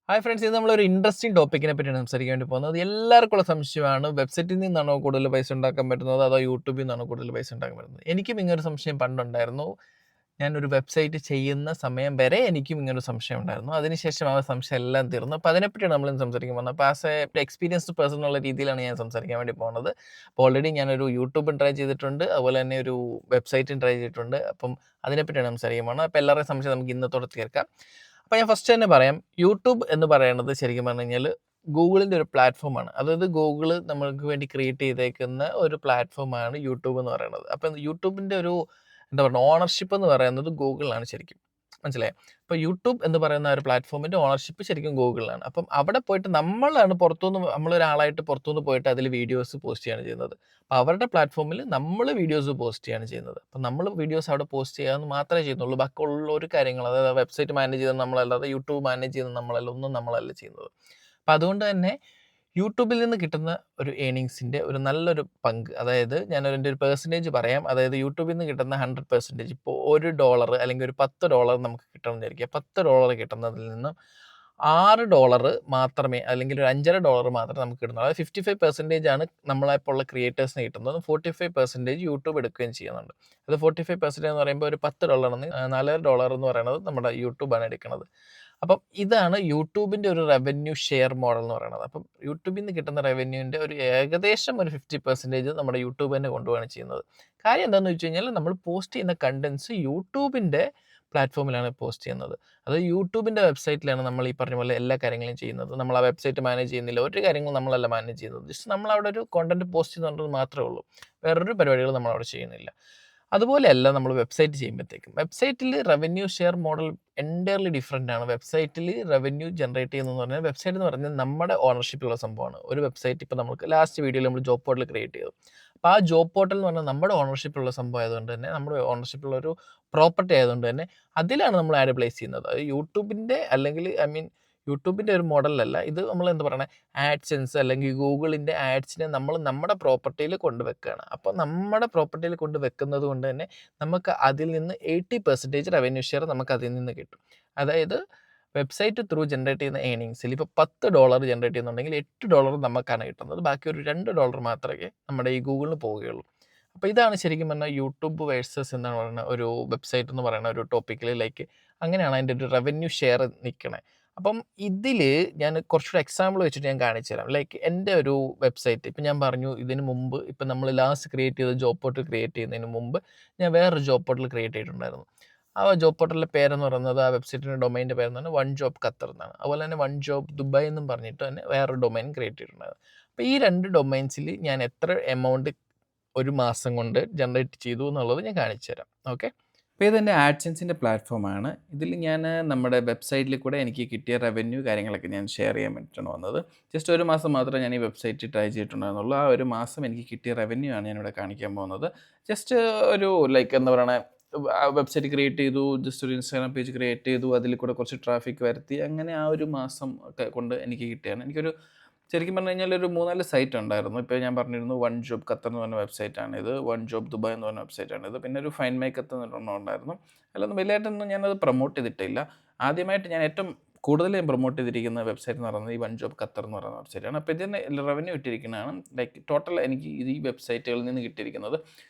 Hi friends, ഇത് നമ്മളൊരു interesting ടോപ്പിക്കിനെ പറ്റിയാണ് സംസാരിക്കാൻ വേണ്ടി പോകുന്നത്. എല്ലാവർക്കുള്ള സംശയമാണ്, വെബ്സൈറ്റിൽ നിന്നാണോ കൂടുതൽ പൈസ ഉണ്ടാക്കാൻ പറ്റുന്നത്, അതോ യൂട്യൂബിൽ നിന്നാണോ കൂടുതൽ പൈസ ഉണ്ടാക്കാൻ പറ്റുന്നത്? എനിക്കും ഇങ്ങനൊരു സംശയം പണ്ടുണ്ടായിരുന്നു. ഞാനൊരു വെബ്സൈറ്റ് ചെയ്യുന്ന സമയം വരെ എനിക്കും ഇങ്ങനൊരു സംശയം ഉണ്ടായിരുന്നു. അതിനുശേഷം ആ സംശയം എല്ലാം തീർന്നു. അപ്പോൾ അതിനെപ്പറ്റിയാണ് നമ്മളിന്ന് സംസാരിക്കാൻ പോകുന്നത്. അപ്പോൾ ആസ് എ എക്സ്പീരിയൻസ്ഡ് പേഴ്സൺ എന്നുള്ള രീതിയിലാണ് ഞാൻ സംസാരിക്കാൻ വേണ്ടി പോകുന്നത്. അപ്പോൾ ഓൾറെഡി ഞാനൊരു യൂട്യൂബും ട്രൈ ചെയ്തിട്ടുണ്ട്, അതുപോലെ തന്നെ ഒരു വെബ്സൈറ്റും ട്രൈ ചെയ്തിട്ടുണ്ട്. അപ്പം അതിനെപ്പറ്റിയാണ് സംസാരിക്കാൻ പോകുന്നത്. അപ്പോൾ എല്ലാവരുടെയും സംശയം നമുക്ക് ഇന്നത്തോടെ തീർക്കാം. അപ്പോൾ ഞാൻ ഫസ്റ്റ് തന്നെ പറയാം, യൂട്യൂബ് എന്ന് പറയുന്നത് ശരിക്കും പറഞ്ഞു കഴിഞ്ഞാൽ ഗൂഗിളിൻ്റെ ഒരു പ്ലാറ്റ്ഫോമാണ്. അതായത് ഗൂഗിള് നമ്മൾക്ക് വേണ്ടി ക്രിയേറ്റ് ചെയ്തേക്കുന്ന ഒരു പ്ലാറ്റ്ഫോമാണ് യൂട്യൂബ് എന്ന് പറയുന്നത്. അപ്പം യൂട്യൂബിൻ്റെ ഒരു എന്താ പറയുക, ഓണർഷിപ്പ് എന്ന് പറയുന്നത് ഗൂഗിളിലാണ് ശരിക്കും. മനസ്സിലായോ? അപ്പോൾ യൂട്യൂബ് എന്ന് പറയുന്ന ഒരു പ്ലാറ്റ്ഫോമിൻ്റെ ഓണർഷിപ്പ് ശരിക്കും ഗൂഗിളിലാണ്. അപ്പം അവിടെ പോയിട്ട് നമ്മളാണ് പുറത്തുനിന്ന്, നമ്മളൊരാളായിട്ട് പുറത്തുനിന്ന് പോയിട്ട് അതിൽ വീഡിയോസ് പോസ്റ്റ് ചെയ്യുകയാണ് ചെയ്യുന്നത്. അപ്പോൾ അവരുടെ പ്ലാറ്റ്ഫോമിൽ നമ്മൾ വീഡിയോസ് പോസ്റ്റ് ചെയ്യുകയാണ് ചെയ്യുന്നത്. അപ്പം നമ്മൾ വീഡിയോസ് അവിടെ പോസ്റ്റ് ചെയ്യാമെന്ന് മാത്രമേ ചെയ്യുന്നുള്ളൂ. ബാക്കിയുള്ള ഒരു കാര്യങ്ങൾ, അതായത് വെബ്സൈറ്റ് മാനേജ് ചെയ്യുന്നത് നമ്മളല്ലാതെ യൂട്യൂബ് മാനേജ് ചെയ്യുന്നത് നമ്മളല്ല, ഒന്നും നമ്മളല്ല ചെയ്യുന്നത്. അപ്പം അതുകൊണ്ട് തന്നെ യൂട്യൂബിൽ നിന്ന് കിട്ടുന്ന ഒരു ഏണിങ്സിൻ്റെ ഒരു നല്ലൊരു പങ്ക്, അതായത് എൻ്റെ ഒരു പെർസെൻറ്റേജ് പറയാം. അതായത് യൂട്യൂബിൽ നിന്ന് കിട്ടുന്ന 100%, ഇപ്പോൾ $1 അല്ലെങ്കിൽ ഒരു $10 നമുക്ക് കിട്ടണമെന്ന് വിചാരിക്കുക. $10 കിട്ടുന്നതിൽ നിന്നും $6 മാത്രമേ, അല്ലെങ്കിൽ ഒരു $5.5 മാത്രമേ നമുക്ക് കിട്ടുന്നുള്ളൂ. അതായത് 55% ആണ് നമ്മളെപ്പോലുള്ള ക്രിയേറ്റേഴ്സിന് കിട്ടുന്നത്. 45% യൂട്യൂബ് എടുക്കുകയും ചെയ്യുന്നുണ്ട്. അത് 45% എന്ന് പറയുമ്പോൾ ഒരു $10 $4 എന്ന് പറയുന്നത് നമ്മുടെ യൂട്യൂബാണ് എടുക്കുന്നത്. അപ്പം ഇതാണ് യൂട്യൂബിൻ്റെ ഒരു റവന്യൂ ഷെയർ മോഡൽ എന്ന് പറയുന്നത്. അപ്പം യൂട്യൂബിൽ നിന്ന് കിട്ടുന്ന റവന്യൂവിൻ്റെ ഒരു ഏകദേശം ഒരു 50% നമ്മുടെ യൂട്യൂബ് തന്നെ കൊണ്ടുപോവാണ് ചെയ്യുന്നത്. കാര്യം എന്താണെന്ന് വെച്ച് കഴിഞ്ഞാൽ, നമ്മൾ പോസ്റ്റ് ചെയ്യുന്ന കണ്ടൻസ് യൂട്യൂബിൻ്റെ പ്ലാറ്റ്ഫോമിലാണ് പോസ്റ്റ് ചെയ്യുന്നത്. അത് യൂട്യൂബിൻ്റെ വെബ്സൈറ്റിലാണ് നമ്മൾ ഈ പറഞ്ഞ പോലെ എല്ലാ കാര്യങ്ങളും ചെയ്യുന്നത്. നമ്മൾ ആ വെബ്സൈറ്റ് മാനേജ് ചെയ്യുന്നില്ല, ഒരു കാര്യങ്ങളും നമ്മളല്ല മാനേജ് ചെയ്യുന്നത്. ജസ്റ്റ് നമ്മളവിടെ ഒരു കോണ്ടന്റ് പോസ്റ്റ് ചെയ്യുന്നുണ്ടെന്ന് മാത്രമേ ഉള്ളൂ. വേറൊരു പരിപാടികൾ നമ്മളവിടെ ചെയ്യുന്നില്ല. അതുപോലെയല്ല നമ്മൾ വെബ്സൈറ്റ് ചെയ്യുമ്പോഴത്തേക്കും. വെബ്സൈറ്റിൽ revenue share model entirely different ആണ്. വെബ്സൈറ്റിൽ റവന്യൂ ജനറേറ്റ് ചെയ്യുന്നതെന്ന് പറഞ്ഞാൽ, വെബ്സൈറ്റ് എന്ന് പറഞ്ഞാൽ നമ്മുടെ ഓണർഷിപ്പുള്ള സംഭവമാണ്. ഒരു വെബ്സൈറ്റ് ഇപ്പോൾ നമുക്ക് ലാസ്റ്റ് വീഡിയോയിൽ നമ്മൾ ജോബ് പോർട്ടൽ ക്രിയേറ്റ് ചെയ്തു. അപ്പോൾ ആ ജോബ് പോർട്ടൽ എന്ന് പറഞ്ഞാൽ നമ്മുടെ ഓണർഷിപ്പുള്ള സംഭവം ആയതുകൊണ്ട് തന്നെ, നമ്മുടെ ഓണർഷിപ്പുള്ള ഒരു പ്രോപ്പർട്ടി ആയതുകൊണ്ട് തന്നെ അതിലാണ് നമ്മൾ ആഡ് പ്ലേസ് ചെയ്യുന്നത്. അത് യൂട്യൂബിൻ്റെ അല്ലെങ്കിൽ യൂട്യൂബിൻ്റെ ഒരു മോഡലല്ല ഇത്. നമ്മൾ എന്താ പറയുന്നത്, ആഡ്സെൻസ് അല്ലെങ്കിൽ ഗൂഗിളിൻ്റെ ആഡ്സിനെ നമ്മൾ നമ്മുടെ പ്രോപ്പർട്ടിയിൽ കൊണ്ടുവെക്കുകയാണ്. അപ്പോൾ നമ്മുടെ പ്രോപ്പർട്ടിയിൽ കൊണ്ടുവെക്കുന്നത് കൊണ്ട് തന്നെ നമുക്ക് അതിൽ നിന്ന് 80% റവന്യൂ ഷെയർ നമുക്ക് അതിൽ നിന്ന് കിട്ടും. അതായത് വെബ്സൈറ്റ് ത്രൂ ജനറേറ്റ് ചെയ്യുന്ന ഏണിങ്സിൽ ഇപ്പോൾ $10 ജനറേറ്റ് ചെയ്യുന്നുണ്ടെങ്കിൽ $8 നമുക്കാണ് കിട്ടുന്നത്. ബാക്കി ഒരു $2 മാത്രമേ നമ്മുടെ ഈ ഗൂഗിളിന് പോവുകയുള്ളൂ. അപ്പോൾ ഇതാണ് ശരിക്കും പറഞ്ഞാൽ യൂട്യൂബ് വേഴ്സസ് എന്താണ് പറയുന്നത്, ഒരു വെബ്സൈറ്റ് എന്ന് പറയുന്ന ഒരു ടോപ്പിക്കിൽ ലൈക്ക് അങ്ങനെയാണ് അതിൻ്റെ ഒരു റവന്യൂ ഷെയർ നിൽക്കണേ. അപ്പം ഇതിൽ ഞാൻ കുറച്ചുകൂടെ എക്സാമ്പിൾ വെച്ചിട്ട് ഞാൻ കാണിച്ചു തരാം. ലൈക്ക് എൻ്റെ ഒരു വെബ്സൈറ്റ്, ഇപ്പം ഞാൻ പറഞ്ഞു ഇതിന് മുമ്പ്, ഇപ്പം നമ്മൾ ലാസ്റ്റ് ക്രിയേറ്റ് ചെയ്ത ജോബ് പോർട്ടൽ ക്രിയേറ്റ് ചെയ്യുന്നതിന് മുമ്പ് ഞാൻ വേറൊരു ജോബ് പോർട്ടൽ ക്രിയേറ്റ് ചെയ്തിട്ടുണ്ടായിരുന്നു. ആ ജോബ് പോർട്ടലിൻ്റെ പേരെന്ന് പറയുന്നത്, ആ വെബ്സൈറ്റിൻ്റെ ഡൊമൈൻ്റെ പേരെന്ന് വൺ ജോബ് ഖത്തർ എന്നാണ്. അതുപോലെ തന്നെ വൺ ജോബ് ദുബായ് എന്നും പറഞ്ഞിട്ട് തന്നെ വേറൊരു ഡൊമൈൻ ക്രിയേറ്റ് ചെയ്തിട്ടുണ്ടായിരുന്നു. അപ്പോൾ ഈ 2 ഡൊമൈൻസിൽ ഞാൻ എത്ര എമൗണ്ട് ഒരു മാസം കൊണ്ട് ജനറേറ്റ് ചെയ്തു എന്നുള്ളത് ഞാൻ കാണിച്ചു തരാം. ഓക്കെ. അപ്പോൾ ഇതെൻ്റെ ആഡ്സെൻസിൻ്റെ പ്ലാറ്റ്ഫോമാണ്. ഇതിൽ ഞാൻ നമ്മുടെ വെബ്സൈറ്റിൽ കൂടെ എനിക്ക് കിട്ടിയ റവന്യൂ കാര്യങ്ങളൊക്കെ ഞാൻ ഷെയർ ചെയ്യാൻ വേണ്ടിയിട്ടാണ് വന്നത്. ജസ്റ്റ് ഒരു മാസം മാത്രമേ ഞാൻ ഈ വെബ്സൈറ്റ് ട്രൈ ചെയ്തിട്ടുണ്ടായിരുന്നുള്ളൂ. ആ ഒരു മാസം എനിക്ക് കിട്ടിയ റവന്യൂ ആണ് ഞാനിവിടെ കാണിക്കാൻ പോകുന്നത്. ജസ്റ്റ് ഒരു ലൈക്ക് എന്താ പറയണേ, വെബ്സൈറ്റ് ക്രിയേറ്റ് ചെയ്തു, ജസ്റ്റ് ഒരു ഇൻസ്റ്റാഗ്രാം പേജ് ക്രിയേറ്റ് ചെയ്തു, അതിൽ കൂടെ കുറച്ച് ട്രാഫിക് വരുത്തി, അങ്ങനെ ആ ഒരു മാസം ഒക്കെ കൊണ്ട് എനിക്ക് കിട്ടിയാണ്. എനിക്കൊരു ശരിക്കും പറഞ്ഞു കഴിഞ്ഞാൽ ഒരു 3-4 സൈറ്റ് ഉണ്ടായിരുന്നു. ഇപ്പോൾ ഞാൻ പറഞ്ഞിരുന്നു വൺ ജോബ് ഖത്തർ എന്ന് പറഞ്ഞ വെബ്സൈറ്റാണിത്, വൺ ജോബ് ദുബായ് എന്ന് പറഞ്ഞ വെബ്സൈറ്റാണിത്, പിന്നെ ഒരു ഫൈൻഡ് മൈ ഖത്തർ എന്നൊരെണ്ണം ഉണ്ടായിരുന്നു. അല്ലൊന്നും വലിയതായിട്ടൊന്നും ഞാനത് പ്രൊമോട്ട് ചെയ്തിട്ടില്ല. ആദ്യമായിട്ട് ഞാൻ ഏറ്റവും കൂടുതൽ ഞാൻ പ്രൊമോട്ട് ചെയ്തിരിക്കുന്ന വെബ്സൈറ്റ് എന്ന് പറയുന്നത് ഈ വൺ ജോബ് ഖത്തർ എന്ന് പറയുന്ന വെബ്സൈറ്റാണ്. അപ്പോൾ ഇതിന് റവന്യൂ കിട്ടിയിരിക്കുന്നതാണ്, ലൈക്ക് ടോട്ടൽ എനിക്ക് ഈ വെബ്സൈറ്റുകളിൽ നിന്ന് കിട്ടിയിരിക്കുന്നത്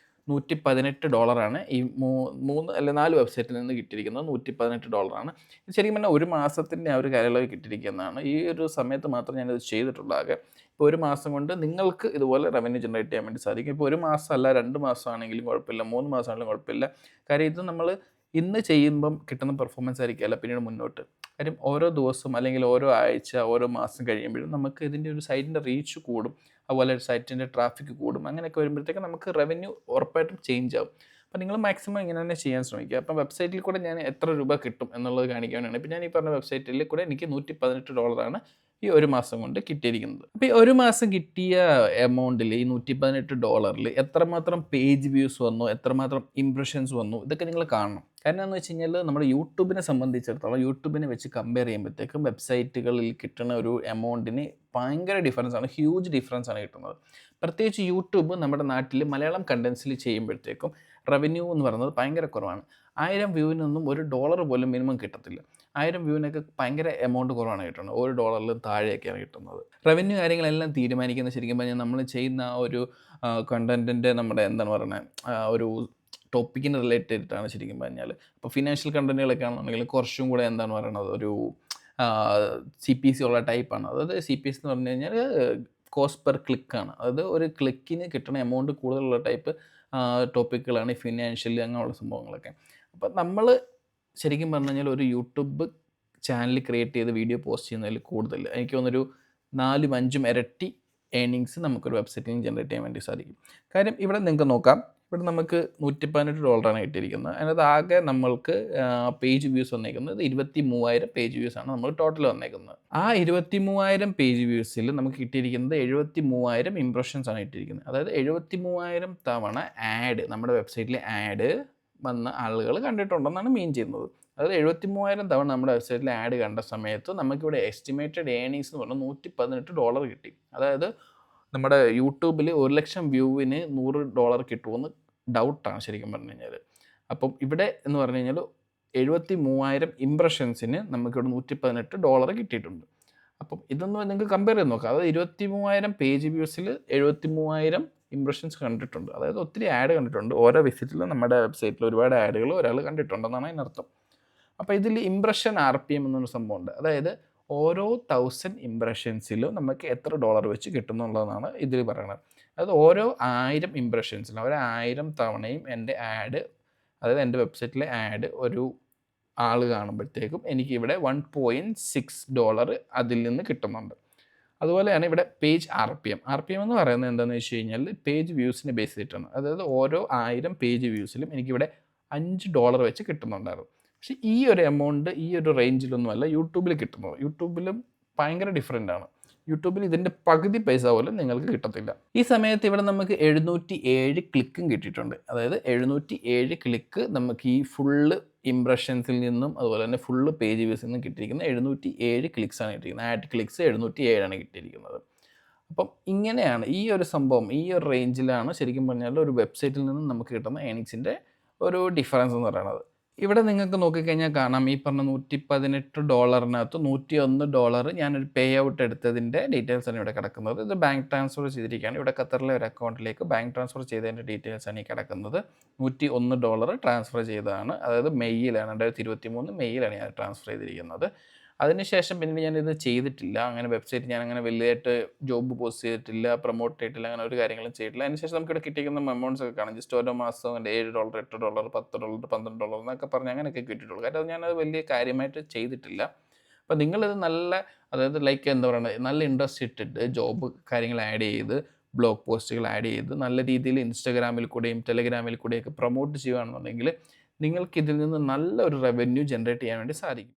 $118 ഈ 3 അല്ലെ 4 വെബ്സൈറ്റിൽ നിന്ന് കിട്ടിയിരിക്കുന്നത് $118. ഇത് ശരിക്കും പറഞ്ഞാൽ ഒരു മാസത്തിൻ്റെ ആ ഒരു കാലയളവ് കിട്ടിയിരിക്കുന്നതാണ്. ഈ ഒരു സമയത്ത് മാത്രം ഞാനിത് ചെയ്തിട്ടുള്ളൂ ആകെ. ഇപ്പോൾ ഒരു മാസം കൊണ്ട് നിങ്ങൾക്ക് ഇതുപോലെ റവന്യൂ ജനറേറ്റ് ചെയ്യാൻ വേണ്ടി സാധിക്കും. ഇപ്പോൾ ഒരു മാസമല്ല, 2 മാസമാണെങ്കിലും കുഴപ്പമില്ല, 3 മാസമാണെങ്കിലും കുഴപ്പമില്ല. കാര്യം ഇത് നമ്മൾ ഇന്ന് ചെയ്യുമ്പം കിട്ടുന്ന പെർഫോമൻസ് ആയിരിക്കില്ല പിന്നീട് മുന്നോട്ട്. കാര്യം ഓരോ ദിവസം അല്ലെങ്കിൽ ഓരോ ആഴ്ച, ഓരോ മാസം കഴിയുമ്പോഴും നമുക്ക് ഇതിൻ്റെ ഒരു സൈറ്റിൻ്റെ റീച്ച് കൂടും, അതുപോലെ സൈറ്റിൻ്റെ ട്രാഫിക് കൂടും. അങ്ങനെയൊക്കെ വരുമ്പോഴത്തേക്ക് നമുക്ക് റവന്യൂ ഉറപ്പായിട്ടും ചേഞ്ച് ആവും. അപ്പോൾ നിങ്ങൾ മാക്സിമം ഇങ്ങനെ തന്നെ ചെയ്യാൻ ശ്രമിക്കുക. അപ്പം വെബ്സൈറ്റിൽ കൂടെ ഞാൻ എത്ര രൂപ കിട്ടും എന്നുള്ളത് കാണിക്കാനാണ്. ഇപ്പോൾ ഞാൻ ഈ പറഞ്ഞ വെബ്സൈറ്റിൽ കൂടെ എനിക്ക് $118 ഈ ഒരു മാസം കൊണ്ട് കിട്ടിയിരിക്കുന്നത്. അപ്പോൾ ഈ ഒരു മാസം കിട്ടിയ എമൗണ്ടിൽ, ഈ $118 എത്രമാത്രം പേജ് വ്യൂസ് വന്നു, എത്രമാത്രം ഇംപ്രഷൻസ് വന്നു, ഇതൊക്കെ നിങ്ങൾ കാണണം. കാരണം എന്താണെന്ന് വെച്ച് കഴിഞ്ഞാൽ, നമ്മുടെ യൂട്യൂബിനെ സംബന്ധിച്ചിടത്തോളം യൂട്യൂബിനെ വെച്ച് കമ്പയർ ചെയ്യുമ്പോഴത്തേക്കും വെബ്സൈറ്റുകളിൽ കിട്ടുന്ന ഒരു എമൗണ്ടിന് ഭയങ്കര ഡിഫറൻസ് ആണ്, ഹ്യൂജ് ഡിഫറൻസ് ആണ് കിട്ടുന്നത്. പ്രത്യേകിച്ച് യൂട്യൂബ് നമ്മുടെ നാട്ടിൽ മലയാളം കണ്ടൻസിൽ ചെയ്യുമ്പോഴത്തേക്കും റവന്യൂ എന്ന് പറയുന്നത് ഭയങ്കര കുറവാണ്. 1000 വ്യൂവിനൊന്നും $1 പോലും മിനിമം കിട്ടത്തില്ല. 1000 വ്യൂവിനൊക്കെ ഭയങ്കര എമൗണ്ട് കുറവാണ് കിട്ടുന്നത്. $1 താഴെയൊക്കെയാണ് കിട്ടുന്നത്. റവന്യൂ കാര്യങ്ങളെല്ലാം തീരുമാനിക്കുന്നത് ശരിക്കും പറഞ്ഞാൽ നമ്മൾ ചെയ്യുന്ന ആ ഒരു കണ്ടന്റിൻ്റെ നമ്മുടെ എന്താണ് പറയുന്നത് ഒരു ടോപ്പിക്കിന് റിലേറ്റഡ് ആയിട്ടാണ് ശരിക്കും പറഞ്ഞാൽ. അപ്പോൾ ഫിനാൻഷ്യൽ കണ്ടന്റുകളൊക്കെ ആണെന്നുണ്ടെങ്കിൽ കുറച്ചും കൂടെ എന്താണ് പറയണത് ഒരു CPC ഉള്ള ടൈപ്പാണ്. അതായത് CPC എന്ന് പറഞ്ഞു കഴിഞ്ഞാൽ കോസ്റ്റ് പെർ ക്ലിക്കാണ്. അതായത് ഒരു ക്ലിക്കിന് കിട്ടുന്ന എമൗണ്ട് കൂടുതലുള്ള ടൈപ്പ് ടോപ്പിക്കുകളാണ് ഈ ഫിനാൻഷ്യൽ അങ്ങനെയുള്ള സംഭവങ്ങളൊക്കെ. അപ്പോൾ നമ്മൾ ശരിക്കും പറഞ്ഞു കഴിഞ്ഞാൽ ഒരു യൂട്യൂബ് ചാനൽ ക്രിയേറ്റ് ചെയ്ത് വീഡിയോ പോസ്റ്റ് ചെയ്യുന്നതിൽ കൂടുതൽ എനിക്ക് തോന്നുന്നൊരു 4ഉം 5ഉം ഇരട്ടി ഏർണിങ്സ് നമുക്കൊരു വെബ്സൈറ്റിൽ നിന്ന് ജനറേറ്റ് ചെയ്യാൻ വേണ്ടി സാധിക്കും. കാര്യം ഇവിടെ നിങ്ങൾക്ക് നോക്കാം, ഇവിടെ നമുക്ക് $118 കിട്ടിയിരിക്കുന്നത്. അതിനകത്ത് ആകെ നമ്മൾക്ക് പേജ് വ്യൂസ് വന്നേക്കുന്നത് 23,000 പേജ് വ്യൂസാണ് നമ്മൾ ടോട്ടൽ വന്നേക്കുന്നത്. ആ 23,000 പേജ് വ്യൂസിൽ നമുക്ക് കിട്ടിയിരിക്കുന്നത് 73,000 ഇംപ്രഷൻസ് ആണ് കിട്ടിയിരിക്കുന്നത്. അതായത് 73,000 തവണ ആഡ് നമ്മുടെ വെബ്സൈറ്റിൽ ആഡ് വന്ന ആളുകൾ കണ്ടിട്ടുണ്ടെന്നാണ് മീൻ ചെയ്യുന്നത്. അതായത് 73,000 തവണ നമ്മുടെ വെബ്സൈറ്റിൽ ആഡ് കണ്ട സമയത്ത് നമുക്കിവിടെ എസ്റ്റിമേറ്റഡ് ഏർണിങ്സ് എന്ന് പറഞ്ഞാൽ $118 കിട്ടി. അതായത് നമ്മുടെ യൂട്യൂബിൽ 1,00,000 വ്യൂവിന് $100 കിട്ടുമെന്ന് ഡൗട്ടാണ് ശരിക്കും പറഞ്ഞു കഴിഞ്ഞാൽ. അപ്പം ഇവിടെ എന്ന് പറഞ്ഞു കഴിഞ്ഞാൽ 73,000 ഇംപ്രഷൻസിന് നമുക്കിവിടെ $118 കിട്ടിയിട്ടുണ്ട്. അപ്പം ഇതൊന്ന് നിങ്ങൾക്ക് കമ്പയർ ചെയ്ത് നോക്കാം. അതായത് 23,000 പേജ് വ്യൂസിൽ 73,000 ഇംപ്രഷൻസ് കണ്ടിട്ടുണ്ട്. അതായത് ഒത്തിരി ആഡ് കണ്ടിട്ടുണ്ട്. ഓരോ വിസിറ്റിലും നമ്മുടെ വെബ്സൈറ്റിൽ ഒരുപാട് ആഡുകൾ ഒരാൾ കണ്ടിട്ടുണ്ടെന്നാണ് അതിനർത്ഥം. അപ്പോൾ ഇതിൽ ഇംപ്രഷൻ RPM എന്നൊരു സംഭവമുണ്ട്. അതായത് ഓരോ 1000 ഇംപ്രഷൻസിലും നമുക്ക് എത്ര ഡോളർ വെച്ച് കിട്ടുന്നുള്ളതാണ് ഇതിൽ പറയുന്നത്. അതായത് ഓരോ 1000 ഇംപ്രഷൻസിലും 1000 തവണയും എൻ്റെ ആഡ്, അതായത് എൻ്റെ വെബ്സൈറ്റിലെ ആഡ് ഒരു ആൾ കാണുമ്പോഴത്തേക്കും എനിക്കിവിടെ $1.6 അതിൽ നിന്ന് കിട്ടുന്നുണ്ട്. അതുപോലെയാണ് ഇവിടെ പേജ് RPM എന്ന് പറയുന്നത് എന്താണെന്ന് വെച്ച് കഴിഞ്ഞാൽ പേജ് വ്യൂസിനെ ബേസ് ചെയ്തിട്ടാണ്. അതായത് ഓരോ 1000 പേജ് വ്യൂസിലും എനിക്കിവിടെ $5 വെച്ച് കിട്ടുന്നുണ്ടായിരുന്നു. പക്ഷേ ഈ ഒരു എമൗണ്ട് ഈ ഒരു റേഞ്ചിലൊന്നുമല്ല യൂട്യൂബിൽ കിട്ടുന്നത്. യൂട്യൂബിലും ഭയങ്കര ഡിഫറെൻ്റ് ആണ്. യൂട്യൂബിൽ ഇതിൻ്റെ പകുതി പൈസ പോലും നിങ്ങൾക്ക് കിട്ടത്തില്ല. ഈ സമയത്ത് ഇവിടെ നമുക്ക് 707 ക്ലിക്കും കിട്ടിയിട്ടുണ്ട്. അതായത് 707 ക്ലിക്ക് നമുക്ക് ഈ ഫുള്ള് ഇംപ്രഷൻസിൽ നിന്നും അതുപോലെ തന്നെ ഫുള്ള് പേജ് വ്യൂസിൽ നിന്നും കിട്ടിയിരിക്കുന്നത് 707 ക്ലിക്സാണ് കിട്ടിയിരിക്കുന്നത്. ആഡ് ക്ലിക്സ് 707 ആണ് കിട്ടിയിരിക്കുന്നത്. അപ്പം ഇങ്ങനെയാണ് ഈ ഒരു സംഭവം, ഈ ഒരു റേഞ്ചിലാണ് ശരിക്കും പറഞ്ഞാൽ ഒരു വെബ്സൈറ്റിൽ നിന്നും നമുക്ക് കിട്ടുന്ന ഏർണിങ്സിൻ്റെ ഒരു ഡിഫറൻസ് എന്ന് പറയുന്നത്. ഇവിടെ നിങ്ങൾക്ക് നോക്കിക്കഴിഞ്ഞാൽ കാണാം, ഈ പറഞ്ഞ $118 $101 ഞാനൊരു പേ ഔട്ട് എടുത്തതിൻ്റെ ഡീറ്റെയിൽസാണ് ഇവിടെ കിടക്കുന്നത്. ഇത് ബാങ്ക് ട്രാൻസ്ഫർ ചെയ്തിരിക്കുകയാണ്. ഇവിടെ ഖത്തറിലെ ഒരു അക്കൗണ്ടിലേക്ക് ബാങ്ക് ട്രാൻസ്ഫർ ചെയ്തതിൻ്റെ ഡീറ്റെയിൽസാണ് ഈ കിടക്കുന്നത്. $101 ട്രാൻസ്ഫർ ചെയ്തതാണ്. അതായത് മെയ്യിലാണ്, 2023 മെയ്യിലാണ് ഞാൻ ട്രാൻസ്ഫർ ചെയ്തിരിക്കുന്നത്. അതിനുശേഷം പിന്നെ ഞാനിത് ചെയ്തിട്ടില്ല. അങ്ങനെ വെബ്സൈറ്റ് ഞാനങ്ങനെ വലിയതായിട്ട് ജോബ് പോസ്റ്റ് ചെയ്തിട്ടില്ല, പ്രൊമോട്ട് ചെയ്തിട്ടില്ല, അങ്ങനെ ഒരു കാര്യങ്ങളും ചെയ്തിട്ടില്ല. അതിനുശേഷം നമുക്കിവിടെ കിട്ടിയിരിക്കുന്ന എമൗണ്ട്സ് ഒക്കെ കാണാം. ജസ്റ്റ് ഓരോ മാസം $7, $8, $10, $12 എന്നൊക്കെ പറഞ്ഞ് അങ്ങനെയൊക്കെ കിട്ടിയിട്ടുള്ളൂ. കാരണം ഞാനത് വലിയ കാര്യമായിട്ട് ചെയ്തിട്ടില്ല. അപ്പോൾ നിങ്ങളിത് നല്ല, അതായത് ലൈക്ക് എന്താ പറയുക, നല്ല ഇൻട്രസ്റ്റ് ഇട്ടിട്ട് ജോബ് കാര്യങ്ങൾ ആഡ് ചെയ്ത് ബ്ലോഗ് പോസ്റ്റുകൾ ആഡ് ചെയ്ത് നല്ല രീതിയിൽ ഇൻസ്റ്റാഗ്രാമിൽ കൂടെയും ടെലഗ്രാമിൽ കൂടെയൊക്കെ പ്രൊമോട്ട് ചെയ്യുകയാണെന്നുണ്ടെങ്കിൽ നിങ്ങൾക്ക് ഇതിൽ നിന്ന് നല്ലൊരു റവന്യൂ ജനറേറ്റ് ചെയ്യാൻ വേണ്ടി സാധിക്കും.